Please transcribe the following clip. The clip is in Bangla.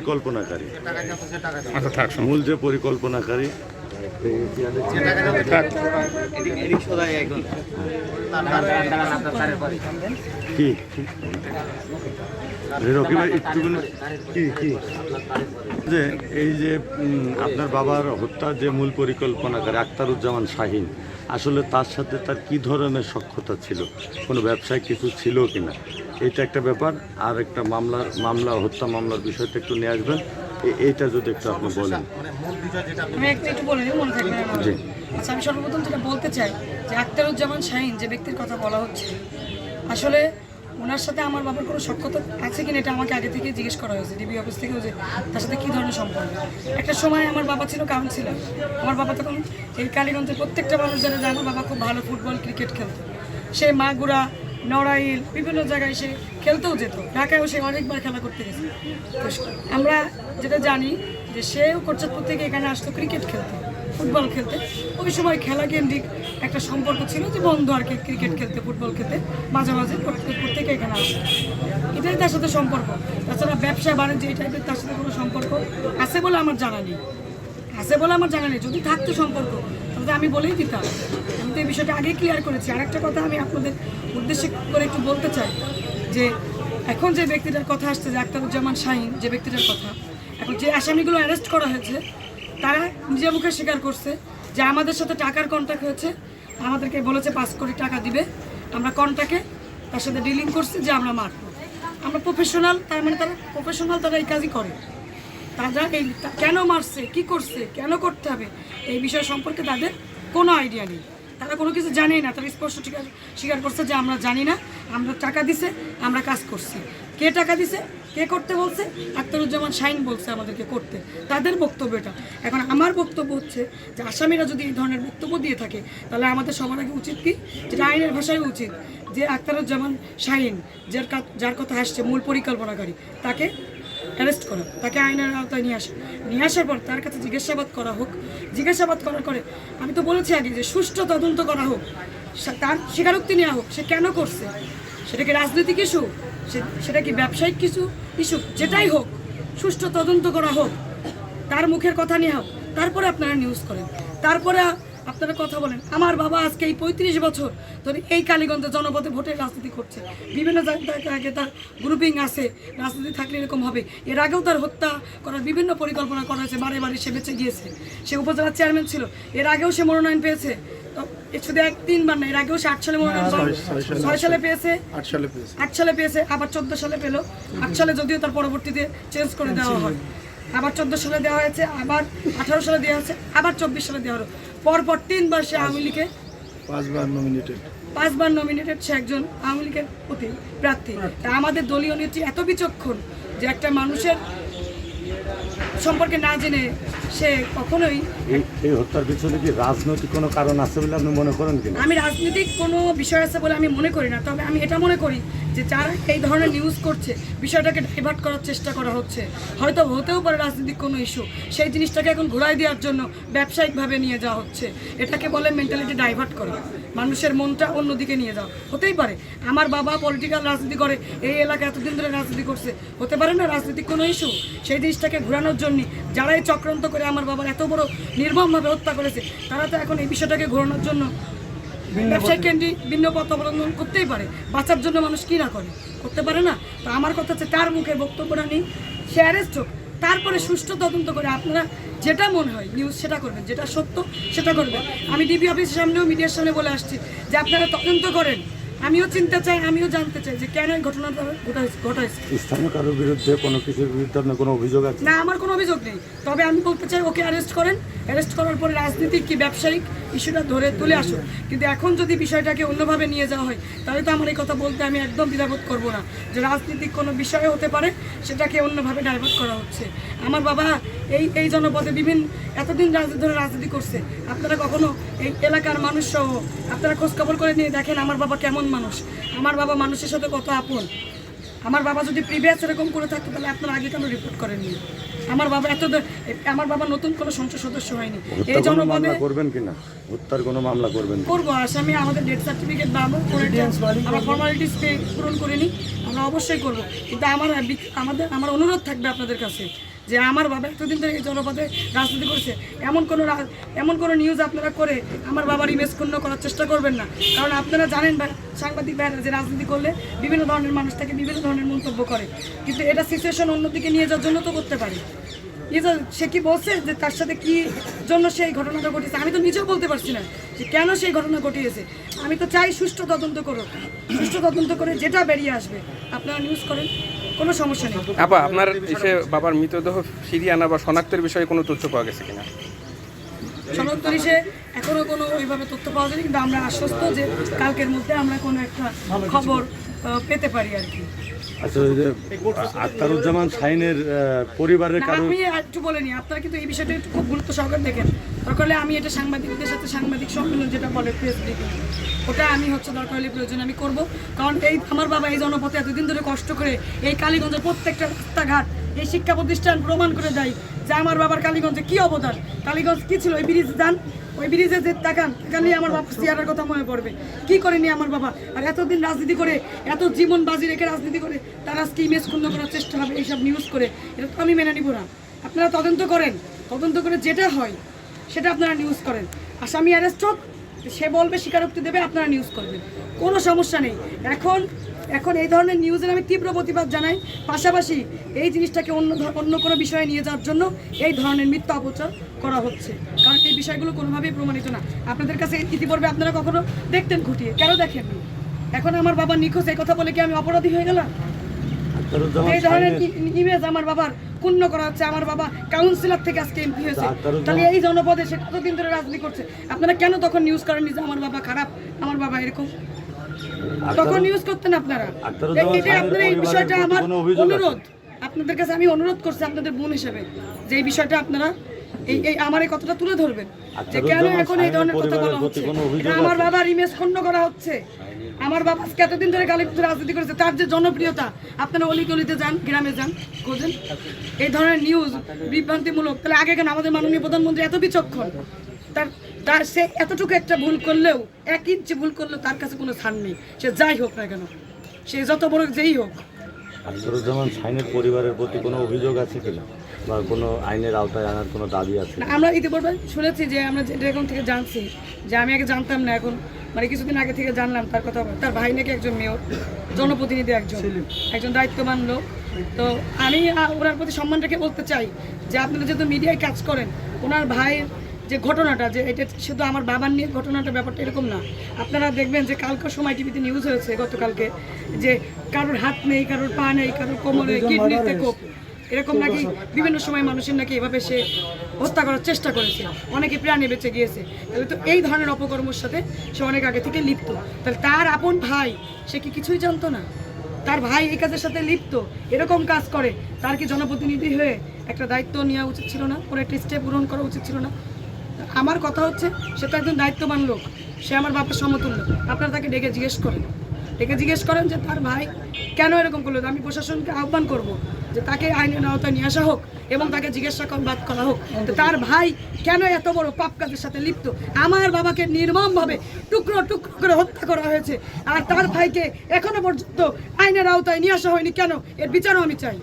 পরিকল্পনাকারী, মূল যে পরিকল্পনাকারী কি রকি ভাই একটুখানি কি যে এই যে আপনার বাবার হত্যার যে মূল পরিকল্পনাকারী আখতারুজ্জামান শাহীন, আসলে তার সাথে তার কি ধরনের সখ্যতা ছিল, কোনো ব্যবসায় কিছু ছিল কিনা, এটা একটা ব্যাপার। আর একটা মামলা হত্যা মামলার বিষয়টা একটু নিয়ে আসবেন, এইটা যদি একটু আপনি বলেন। আমি একটু বলে দিই, মনে থাকবে না। জি আচ্ছা, আমি সর্বপ্রথম যেটা বলতে চাই যে আখতারুজ্জামান শাহীন যে ব্যক্তির কথা বলা হচ্ছে, আসলে ওনার সাথে আমার বাবার কোনো সখ্যতা আছে কিনা এটা আমাকে আগে থেকে জিজ্ঞেস করা হয়েছে ডিবি অফিস থেকেও, যে তার সাথে কী ধরনের সম্পর্ক। একটা সময় আমার বাবা ছিল কাউন্সিলর। আমার বাবা তখন এই কালীগঞ্জের প্রত্যেকটা মানুষ জানে যে আমার বাবা খুব ভালো ফুটবল ক্রিকেট খেলতো। সে মাগুরা, নড়াইল বিভিন্ন জায়গায় সে খেলতেও যেত, ঢাকায়ও সে অনেকবার খেলা করতে গেছে। আমরা যেটা জানি যে সেও কোটচাঁদপুর থেকে এখানে আসতো ক্রিকেট খেলতে, ফুটবল খেলতে। ওই সময় খেলা কেন্দ্রিক একটা সম্পর্ক ছিল যে বন্ধু আর কি, ক্রিকেট খেলতে ফুটবল খেলতে মাঝে মাঝে কোটচাঁদপুর থেকে এখানে আসতো, এটাই তার সাথে সম্পর্ক। তাছাড়া ব্যবসা বাণিজ্য এই টাইপের তার সাথে কোনো সম্পর্ক আছে বলে আমার জানা নেই, যদি থাকতো সম্পর্ক তাহলে আমি বলেই দিতাম। আমি তো এই বিষয়টা আগেই ক্লিয়ার করেছি। আরেকটা কথা আমি আপনাদের উদ্দেশ্যে করে একটু বলতে চাই যে এখন যে ব্যক্তিটার কথা আসছে যে আখতারুজ্জামান শাহীন যে ব্যক্তিটার কথা, এখন যে আসামিগুলো অ্যারেস্ট করা হয়েছে তারা নিজের মুখে স্বীকার করছে যে আমাদের সাথে টাকার কন্ট্যাক্ট হয়েছে, আমাদেরকে বলেছে 5 কোটি টাকা দিবে, আমরা কন্ট্যাক্টে তার সাথে ডিলিং করছি যে আমরা মারবো। আমরা প্রফেশনাল, তার মানে তারা প্রফেশনাল, তারা এই কাজই করে। তারা এই কেন মারছে, কি করছে, কেন করতে হবে এই বিষয় সম্পর্কে তাদের কোনো আইডিয়া নেই, তারা কোনো কিছু জানেই না। তারা স্পষ্ট স্বীকার করছে যে আমরা জানি না, আমরা টাকা দিছে, আমরা কাজ করছি। কে টাকা দিছে, কে করতে বলছে, আখতারুজ্জামান শাহীন বলছে আমাদেরকে করতে, তাদের বক্তব্য এটা। এখন আমার বক্তব্য হচ্ছে যে আসামিরা যদি এই ধরনের বক্তব্য দিয়ে থাকে তাহলে আমাদের সবার আগে উচিত কি, যেটা আইনের ভাষায় উচিত, যে আখতারুজ্জামান শাহীন যার কথা আসছে মূল পরিকল্পনাকারী, তাকে অ্যারেস্ট করা, তাকে আইনের আওতায় নিয়ে আসার পর তার কাছে জিজ্ঞাসাবাদ করা হোক। জিজ্ঞাসাবাদ করার পরে আমি তো বলেছি আগে যে সুষ্ঠু তদন্ত করা হোক, তার স্বীকারোক্তি নেওয়া হোক, সে কেন করছে, সেটা কি রাজনৈতিক ইস্যু, সেটা কি ব্যবসায়িক কিছু ইস্যু, যেটাই হোক সুষ্ঠু তদন্ত করা হোক, তার মুখের কথা নেওয়া হোক, তারপরে আপনারা নিউজ করেন, তারপরে আপনারা কথা বলেন। আমার বাবা আজকে এই 35 বছর ধরে এই কালীগঞ্জে জনপদে ভোটের রাজনীতি করছে, বিভিন্ন জায়গায় তার গ্রুপিং আছে, রাজনীতি থাকলে এরকম হবে। এর আগেও তার হত্যা করার বিভিন্ন পরিকল্পনা করা হয়েছে, বারে বারে সে বেঁচে গিয়েছে, সে উপজেলার চেয়ারম্যান ছিল, এর আগেও সে মনোনয়ন পেয়েছে, শুধু 3বার না, এর আগেও সে 8 সালে মনোনয়ন, 6 সালে পেয়েছে, 8 সালে পেয়েছে, আবার 14 সালে পেল, 8 সালে যদিও তার পরবর্তীতে চেঞ্জ করে দেওয়া হয়, আবার 14 সালে দেওয়া হয়েছে, আবার 18 সালে দেওয়া হয়েছে, আবার 24 সালে দেওয়া হলো। পরপর 3বার সে আওয়ামী লীগে 5বার নমিনেটেড, সে একজন আওয়ামী লীগের প্রতি প্রার্থী। তা আমাদের দলীয় নেত্রী এত বিচক্ষণ যে একটা মানুষের সম্পর্কে না জেনে সে কখনোই এই হত্যার পিছনে কি রাজনৈতিক কোনো কারণ আছে বলে আপনি মনে করেন কিনা? আমি রাজনৈতিক কোনো বিষয় আছে বলে আমি মনে করি না, তবে আমি এটা মনে করি যে যারা এই ধরনের নিউজ করছে বিষয়টাকে ডাইভার্ট করার চেষ্টা করা হচ্ছে, হয়তো হতেও পারে রাজনৈতিক কোনো ইস্যু, সেই জিনিসটাকে এখন ঘুরাই দেওয়ার জন্য ব্যবসায়িকভাবে নিয়ে যাওয়া হচ্ছে। এটাকে বলে মেন্টালিটি ডাইভার্ট করা, মানুষের মনটা অন্যদিকে নিয়ে যাওয়া। হতেই পারে আমার বাবা পলিটিক্যাল রাজনীতি করে, এই এলাকা এতদিন ধরে রাজনীতি করছে, হতে পারে না রাজনৈতিক কোনো ইস্যু, সেই জিনিসটাকে ঘোরানোর জন্য যারাই চক্রান্ত করে আমার বাবার এত বড় নির্মমভাবে হত্যা করেছে, তারা তো এখন এই বিষয়টাকে ঘোরানোর জন্য ব্যবসায়িক কেন্দ্রিক ভিন্ন পথ অবলম্বন করতেই পারে। বাঁচার জন্য মানুষ কী না করতে পারে না। তো আমার কথা হচ্ছে তার মুখে বক্তব্যটা নেই, সে অ্যারেস্ট হোক, তারপরে সুষ্ঠু তদন্ত করে আপনারা যেটা মনে হয় নিউজ সেটা করবেন, যেটা সত্য সেটা করবেন। আমি ডিবি অফিসের সামনেও মিডিয়ার সামনে বলে আসছি যে আপনারা তদন্ত করেন, আমিও চিনতে চাই, আমিও জানতে চাই যে কেন এই ঘটনাটা ঘটাইছে। স্থানীয় কারোর বিরুদ্ধে কোনো কিছুর বিরুদ্ধে আপনার কোনো অভিযোগ আছে? না, আমার কোনো অভিযোগ নেই, তবে আমি বলতে চাই ওকে অ্যারেস্ট করেন, অ্যারেস্ট করার পরে রাজনীতিক কি ব্যবসায়িক ইস্যুটা ধরে তুলে আসুন। কিন্তু এখন যদি বিষয়টাকে অন্যভাবে নিয়ে যাওয়া হয় তাহলে তো আমার এই কথা বলতে আমি একদম দ্বিধাবোধ করবো না যে রাজনীতিক কোনো বিষয় হতে পারে, সেটাকে অন্যভাবে ডাইভার্ট করা হচ্ছে। আমার বাবা এই জনপদে এতদিন ধরে রাজনীতি করছে, আপনারা কখনো এই এলাকার মানুষ সহ আপনারা খোঁজখবর করে নিয়ে দেখেন আমার বাবা কেমন মানুষ, আমার বাবা মানুষের সাথে কত আপন। আমার বাবা যদি প্রিভিয়াস এরকম করে থাকতো তাহলে আপনারা আগে কেন রিপোর্ট করেননি? আমার বাবা নতুন কোনো সংসদ সদস্য হয়নি। এই জনপদে করবেন কিনা হত্যার কোনো মামলা করবেন? করবো, আসামি আমাদের ডেথ সার্টিফিকেট বা আমার ফর্মালিটিস পূরণ করিনি, আমরা অবশ্যই করব। কিন্তু আমার অনুরোধ থাকবে আপনাদের কাছে যে আমার বাবা এতদিন ধরে এই জনপদে রাজনীতি করছে, এমন কোনো নিউজ আপনারা করে আমার বাবার ইমেজ ক্ষুণ্ণ করার চেষ্টা করবেন না। কারণ আপনারা জানেন বা সাংবাদিক ভাইরা যে রাজনীতি করলে বিভিন্ন ধরনের মানুষ তাকে বিভিন্ন ধরনের মন্তব্য করে, কিন্তু এটা সিচুয়েশন অন্যদিকে নিয়ে যাওয়ার জন্য তো করতে পারে। সে কি বলছে যে তার সাথে কি জন্য সেই ঘটনাটা ঘটেছে, আমি তো নিজেও বলতে পারছি না যে কেন সেই ঘটনা ঘটিয়েছে। আমি তো চাই সুষ্ঠু তদন্ত করুক, সুষ্ঠু তদন্ত করে যেটা বেরিয়ে আসবে আপনারা নিউজ করেন, কোনো সমস্যা নেই। আপা, আপনার এসে বাবার মৃতদেহ ফিরিয়ে আনা বা শনাক্তের বিষয়ে কোনো তথ্য পাওয়া গেছে কিনা? শনাক্ত হিসেবে এখনো কোনো ওইভাবে তথ্য পাওয়া যায়নি, কিন্তু আমরা আশ্বস্ত যে কালকের মধ্যে আমরা কোনো একটা খবর পেতে পারি আর কি। আচ্ছা, ওই যে আখতারুজ্জামান শাহীনের পরিবারের না, কারণ আমি একটু বলে নিই, আপনারা কিন্তু এই বিষয়টা একটু খুব গুরুত্ব সহকারে দেখেন। দরকার হলে আমি এটা সাংবাদিকদের সাথে সাংবাদিক সম্মেলন যেটা বলে প্রেস ব্রিফিং, ওটা আমি দরকার হলে প্রয়োজন আমি করব। কারণ এই আমার বাবা এই জনপথে এতদিন ধরে কষ্ট করে এই কালীগঞ্জের প্রত্যেকটা রাস্তাঘাট, এই শিক্ষা প্রতিষ্ঠান প্রমাণ করে দেয় যে আমার বাবার কালীগঞ্জে কী অবদান। কালীগঞ্জ কী ছিল, ওই ব্রিজ যান, ওই ব্রিজে যে তাকালে আমার বাবা চেয়ারের কথা মনে পড়বে, কী করেনি আমার বাবা। আর এতদিন রাজনীতি করে, এত জীবন বাজি রেখে রাজনীতি করে তার আজকে ইমেজ ক্ষুণ্ণ করার চেষ্টা হবে এইসব নিউজ করে, এটা তো আমি মেনে নিব না। আপনারা তদন্ত করেন, তদন্ত করে যেটা হয় সেটা আপনারা নিউজ করেন। আসামি অ্যারেস্ট হোক, সে বলবে, স্বীকারোক্তি দেবে, আপনারা নিউজ করবেন, কোনো সমস্যা নেই। এখন এই ধরনের নিউজের আমি তীব্র প্রতিবাদ জানাই। পাশাপাশি এই জিনিসটাকে অন্য কোনো বিষয়ে নিয়ে যাওয়ার জন্য এই ধরনের মিথ্যা অপচার করা হচ্ছে, কারণ এই বিষয়গুলো কোনোভাবেই প্রমাণিত না। আপনাদের কাছে ইতিপূর্বে আপনারা কখনো দেখতেন ঘটিয়ে, কেন দেখেননি? এখন আমার বাবা নিখোঁজ এই কথা বলে কি আমি অপরাধী হয়ে গেলাম? এই ধরনের ইমেজ আমার বাবার ক্ষুণ্ণ করা হচ্ছে। আমার বাবা কাউন্সিলর থেকে আজকে এমপি হয়েছে, তাহলে এই জনপদে সে কতদিন ধরে রাজনীতি করছে। আপনারা কেন তখন নিউজ করেননি যে আমার বাবা খারাপ, আমার বাবা এরকম? তখন নিউজ করতেন আপনারা। এই বিষয়টা আমার অনুরোধ আপনাদের কাছে, আমি অনুরোধ করছি আপনাদের বোন হিসেবে যে এই বিষয়টা আপনারা এই আমার এই কথাটা তুলে ধরবেন যে কেন এখন এই ধরনের কথা বলা হচ্ছে। আমার বাবার ইমেজ ক্ষুণ্ণ করা হচ্ছে। আমার বাবা আজকে এতদিন ধরে কালীগঞ্জে রাজনীতি করেছে, তার যে জনপ্রিয়তা, আপনারা অলিগলিতে যান, গ্রামে যান, খোঁজেন এই ধরনের নিউজ বিভ্রান্তিমূলক। তাহলে আগে কেন আমাদের মাননীয় প্রধানমন্ত্রী এত বিচক্ষণ, তার সে এতটুকু একটা ভুল করলেও, 1 ইঞ্চি ভুল করলেও তার কাছে কোনো ছাড় নেই, সে যাই হোক না কেন, সে যত বড় যেই হোক। আখতারুজ্জামান শাহীনের পরিবারের প্রতি কোনো অভিযোগ আছে কিনা বা কোনো আইনের আওতায় আনার কোনো দাবি আছে? আমরা ইতিপূর্বে শুনেছি যে আমরা এরকম থেকে জানছি যে আমি আগে জানতাম না, এখন মানে কিছুদিন আগে থেকে জানলাম তার কথা। তার ভাই নাকি একজন মেয়র, জনপ্রতিনিধি, একজন দায়িত্ববান লোক। তো আমি ওনার প্রতি সম্মান রেখে বলতে চাই যে আপনারা যেহেতু মিডিয়ায় কাজ করেন, ওনার ভাইয়ের যে ঘটনাটা, যে এটা শুধু আমার বাবার নিয়ে ঘটনাটা, ব্যাপারটা এরকম না। আপনারা দেখবেন যে কালকের সময় টিভিতে নিউজ হয়েছে গতকালকে যে কারোর হাত নেই, কারোর পা নেই, কারোর কোমরে, কিডনিতে কোপ, এরকম নাকি বিভিন্ন সময় মানুষের নাকি এভাবে সে হত্যা করার চেষ্টা করেছে, অনেকে প্রাণে বেঁচে গিয়েছে। তাহলে তো এই ধরনের অপকর্মের সাথে সে অনেক আগে থেকে লিপ্ত। তাহলে তার আপন ভাই সে কি কিছুই জানতো না? তার ভাই এই কাজের সাথে লিপ্ত, এরকম কাজ করে, তার কি জনপ্রতিনিধি হয়ে একটা দায়িত্ব নেওয়া উচিত ছিল না? ওর একটা স্টেপ গ্রহণ করা উচিত ছিল না? আমার কথা হচ্ছে সে তো একজন দায়িত্ববান লোক, সে আমার বাপের সমতুল্য। আপনারা তাকে ডেকে জিজ্ঞেস করেন যে তার ভাই কেন এরকম করলো। আমি প্রশাসনকে আহ্বান করব যে তাকে আইনের আওতায় নিয়ে আসা হোক এবং তাকে জিজ্ঞাসাবাদ করা হোক তার ভাই কেন এত বড় পাপ কাজের সাথে লিপ্ত। আমার বাবাকে নির্মমভাবে টুকরো টুকরো করে হত্যা করা হয়েছে, আর তার ভাইকে এখনো পর্যন্ত আইনের আওতায় নিয়ে আসা হয়নি কেন? এর বিচারও আমি চাই।